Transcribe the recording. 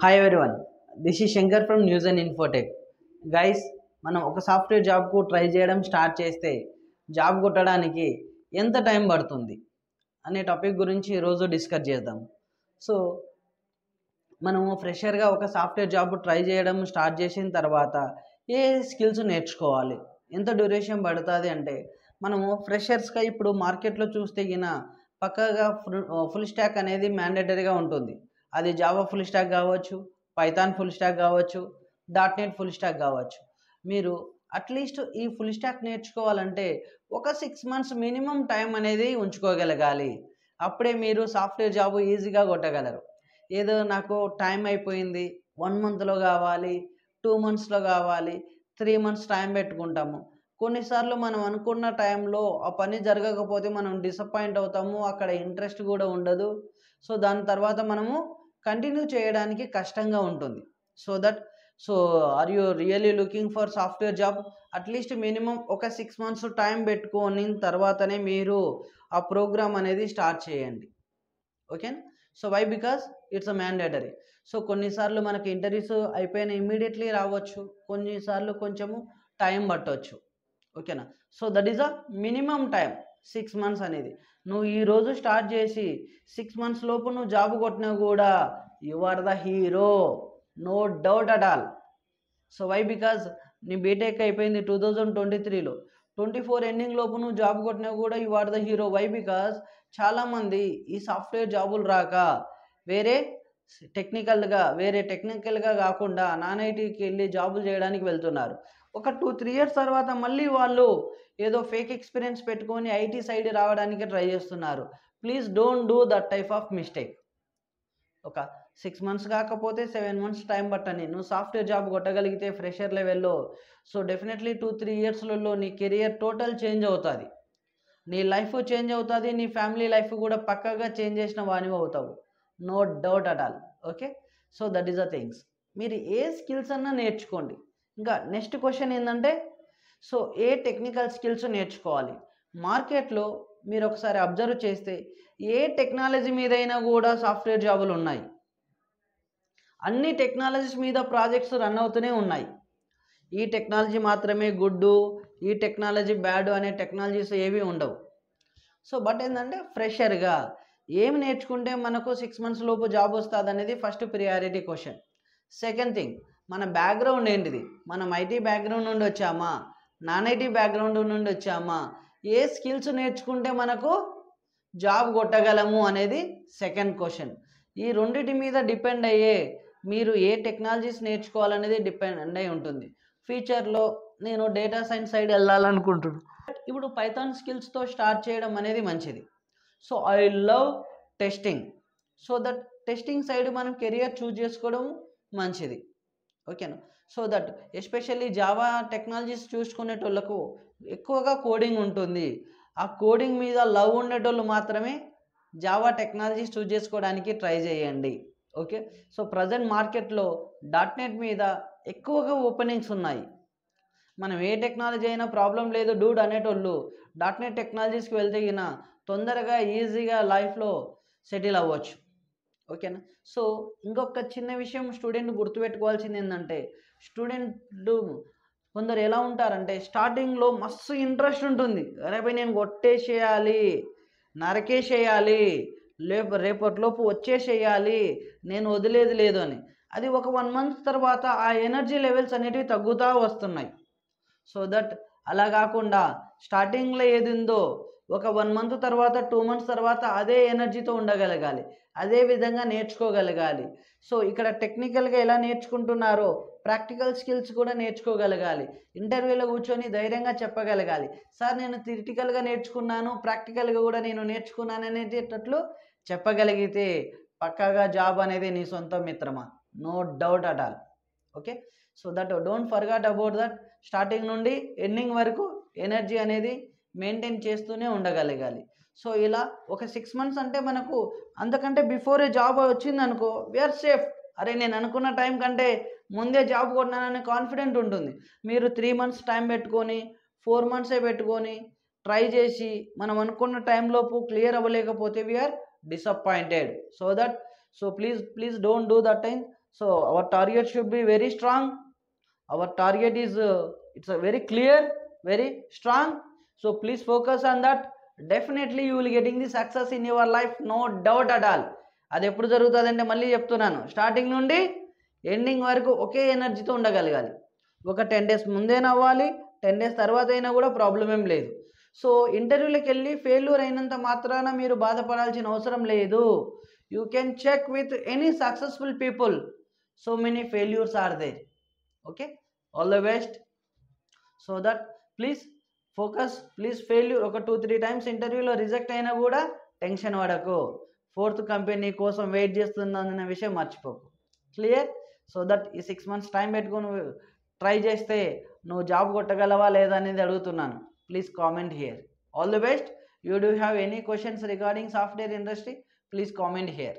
Hi everyone, this is Shankar from news and Infotech. Guys, మనం ఒక software జాబ్కు try చేయడం start చేస్తే జాబ్ కొట్టడానికి ఎంత టైం పడుతుంది అనే టాపిక్ గురించి ఈరోజు డిస్కస్ చేద్దాం. సో మనము ఫ్రెషర్గా ఒక సాఫ్ట్వేర్ జాబ్ ట్రై చేయడం స్టార్ట్ చేసిన తర్వాత ఏ స్కిల్స్ నేర్చుకోవాలి, ఎంత డ్యూరేషన్ పడుతుంది అంటే, మనము ఫ్రెషర్స్గా ఇప్పుడు మార్కెట్లో చూస్తే పక్కగా ఫుల్ స్టాక్ అనేది మ్యాండేటరీగా ఉంటుంది. అది జావా ఫుల్ స్టాక్ కావచ్చు, పైథాన్ ఫుల్ స్టాక్ కావచ్చు, .NET ఫుల్ స్టాక్ కావచ్చు. మీరు అట్లీస్ట్ ఈ ఫుల్ స్టాక్ నేర్చుకోవాలంటే ఒక 6 months మినిమం టైం అనేది ఉంచుకోగలగాలి. అప్పుడే మీరు సాఫ్ట్వేర్ జాబ్ ఈజీగా కొట్టగలరు. ఏదో నాకు టైం అయిపోయింది, 1 monthలో కావాలి, 2 monthsలో కావాలి, 3 months టైం పెట్టుకుంటాము. కొన్నిసార్లు మనం అనుకున్న టైంలో ఆ పని జరగకపోతే మనం డిసప్పాయింట్ అవుతాము, అక్కడ ఇంట్రెస్ట్ కూడా ఉండదు. సో దాని తర్వాత మనము కంటిన్యూ చేయడానికి కష్టంగా ఉంటుంది. So are you really looking for software job? At least minimum ఒక 6 months టైం పెట్టుకొని తర్వాతనే మీరు ఆ ప్రోగ్రామ్ అనేది స్టార్ట్ చేయండి. ఓకేనా? So why? Because it's a mandatory. So కొన్నిసార్లు మనకి ఇంటర్వ్యూస్ అయిపోయిన ఇమ్మీడియట్లీ రావచ్చు, కొన్నిసార్లు కొంచెము టైం పట్టవచ్చు. ఓకేనా? So that is a minimum time 6 months అనేది. నువ్వు ఈరోజు స్టార్ట్ చేసి 6 months లోపు నువ్వు జాబ్ కొట్టినా కూడా you are the hero, no doubt at all. So why? Because నీ బీటెక్ అయిపోయింది 2023లో, 24 ఎండింగ్ లోపు నువ్వు జాబ్ కొట్టినా కూడా you are the hero. Why? Because చాలామంది ఈ సాఫ్ట్వేర్ జాబులు రాక వేరే టెక్నికల్గా కాకుండా నాన్ ఐటీకి వెళ్ళి జాబులు చేయడానికి వెళ్తున్నారు. ఒక 2-3 years తర్వాత మళ్ళీ వాళ్ళు ఏదో ఫేక్ ఎక్స్పీరియన్స్ పెట్టుకొని ఐటీ సైడ్ రావడానికి ట్రై చేస్తున్నారు. Please don't do that type of mistake. ఒక 6 months కాకపోతే 7 months టైం పట్టని నువ్వు సాఫ్ట్వేర్ జాబ్ కొట్టగలిగితే ఫ్రెషర్ లెవెల్లో, సో డెఫినెట్లీ 2-3 yearsలలో నీ కెరియర్ టోటల్ చేంజ్ అవుతుంది, నీ లైఫ్ చేంజ్ అవుతుంది, నీ ఫ్యామిలీ లైఫ్ కూడా పక్కగా చేంజ్ చేసిన వానివి అవుతావు, no doubt at all. Okay? So that is the things. మీరు ఏ స్కిల్స్ అన్నా నేర్చుకోండి. ఇంకా నెక్స్ట్ క్వశ్చన్ ఏంటంటే, సో ఏ టెక్నికల్ స్కిల్స్ నేర్చుకోవాలి? మార్కెట్లో మీరు ఒకసారి అబ్జర్వ్ చేస్తే ఏ టెక్నాలజీ మీదైనా కూడా సాఫ్ట్వేర్ జాబులు ఉన్నాయి. అన్ని టెక్నాలజీస్ మీద ప్రాజెక్ట్స్ రన్ అవుతూనే ఉన్నాయి. ఈ టెక్నాలజీ మాత్రమే గుడ్డు, ఈ టెక్నాలజీ బ్యాడ్ అనే టెక్నాలజీస్ ఏవి ఉండవు. సో బట్ ఏంటంటే, ఫ్రెషర్గా ఏం నేర్చుకుంటే మనకు 6 months లోపు జాబ్ వస్తుంది అనేది first priority question. Second thing, మన బ్యాక్గ్రౌండ్ ఏంటిది? మనం ఐటీ బ్యాక్గ్రౌండ్ నుండి వచ్చామా, నాన్ ఐటీ బ్యాక్గ్రౌండ్ నుండి వచ్చామా, ఏ స్కిల్స్ నేర్చుకుంటే మనకు జాబ్ కొట్టగలము అనేది సెకండ్ క్వశ్చన్. ఈ రెండింటి మీద డిపెండ్ అయ్యే మీరు ఏ టెక్నాలజీస్ నేర్చుకోవాలనేది డిపెండ్ అయి ఉంటుంది. ఫ్యూచర్లో నేను డేటా సైన్స్ సైడ్ వెళ్ళాలనుకుంటున్నాను, ఇప్పుడు పైథాన్ స్కిల్స్తో స్టార్ట్ చేయడం అనేది మంచిది. So I love testing. So that testing side మనం కెరియర్ చూజ్ చేసుకోవడం మంచిది. ఓకేనా? So that especially Java technologies చూసుకునేటోళ్ళకు ఎక్కువగా కోడింగ్ ఉంటుంది. ఆ కోడింగ్ మీద లవ్ ఉండేటోళ్ళు మాత్రమే జావా టెక్నాలజీస్ చూజ్ చేసుకోవడానికి ట్రై చేయండి. ఓకే? సో ప్రజెంట్ మార్కెట్లో .NET మీద ఎక్కువగా ఓపెనింగ్స్ ఉన్నాయి. మనం ఏ టెక్నాలజీ అయినా ప్రాబ్లం లేదు డూడ్ అనేటోళ్ళు .NET టెక్నాలజీస్కి వెళ్తే తొందరగా ఈజీగా లైఫ్లో సెటిల్ అవ్వచ్చు. ఓకేనా? సో ఇంకొక చిన్న విషయం స్టూడెంట్ గుర్తుపెట్టుకోవాల్సింది ఏంటంటే, స్టూడెంట్ కొందరు ఎలా ఉంటారంటే, స్టార్టింగ్లో మస్తు ఇంట్రెస్ట్ ఉంటుంది, అరే భయ్ నేను కొట్టేసేయాలి, నరకేసేయాలి, రేపటిలోపు వచ్చేసేయాలి, నేను వదిలేది లేదు అని. అది ఒక 1 month తర్వాత ఆ ఎనర్జీ లెవెల్స్ అనేటివి తగ్గుతూ వస్తున్నాయి. సో దట్ అలా కాకుండా స్టార్టింగ్లో ఏది ఉందో ఒక 1 month తర్వాత 2 months తర్వాత అదే ఎనర్జీతో ఉండగలగాలి, అదే విధంగా నేర్చుకోగలగాలి. సో ఇక్కడ టెక్నికల్గా ఎలా నేర్చుకుంటున్నారో ప్రాక్టికల్ స్కిల్స్ కూడా నేర్చుకోగలగాలి. ఇంటర్వ్యూలో కూర్చొని ధైర్యంగా చెప్పగలగాలి, సార్ నేను థియరిటికల్గా నేర్చుకున్నాను, ప్రాక్టికల్గా కూడా నేను నేర్చుకున్నాను అనేటట్లు చెప్పగలిగితే పక్కాగా జాబ్ అనేది నీ సొంతం మిత్రమా, no doubt at all. Okay? So that don't forgot about that. Starting నుండి ఎండింగ్ వరకు ఎనర్జీ అనేది మెయింటైన్ చేస్తూనే ఉండగలగాలి. సో ఇలా ఒక 6 months అంటే మనకు అంతకంటే బిఫోరే జాబ్ వచ్చింది అనుకో, వీఆర్ సేఫ్. అరే నేను అనుకున్న టైం కంటే ముందే జాబ్ కొట్టినాననే కాన్ఫిడెంట్ ఉంటుంది. మీరు 3 months టైం పెట్టుకొని 4 months పెట్టుకొని ట్రై చేసి మనం అనుకున్న టైంలోపు క్లియర్ అవ్వలేకపోతే we're disappointed. So please don't do that time. So our target should be very strong. Our target is it's a very clear, very strong. So please focus on that. Definitely you will getting the success in your life, no doubt at all. అది ఎప్పుడు జరుగుతుందంటే మళ్ళీ చెప్తున్నాను, starting నుండి ending వరకు ఒకే ఎనర్జీతో ఉండగలగాలి. ఒక 10 days ముందేనా అవ్వాలి, 10 days తర్వాత అయినా కూడా ప్రాబ్లం ఏం లేదు. సో ఇంటర్వ్యూలోకి వెళ్ళి ఫెయిల్యూర్ అయినంత మాత్రాన మీరు బాధపడాల్సిన అవసరం లేదు. You can check with any successful people, so many failures are there. Okay, all the best. So that please focus, please failure ఒక 2-3 times ఇంటర్వ్యూలో రిజెక్ట్ అయినా కూడా టెన్షన్ పడకు. 4th కంపెనీ కోసం వెయిట్ చేస్తుందన్న విషయం మర్చిపోకు. క్లియర్? సో దట్ ఈ 6 months time పెట్టుకుని ట్రై చేస్తే నువ్వు జాబ్ కొట్టగలవా లేదా అనేది అడుగుతున్నాను. Please comment here. All the best. You do have any questions regarding software industry, please comment here.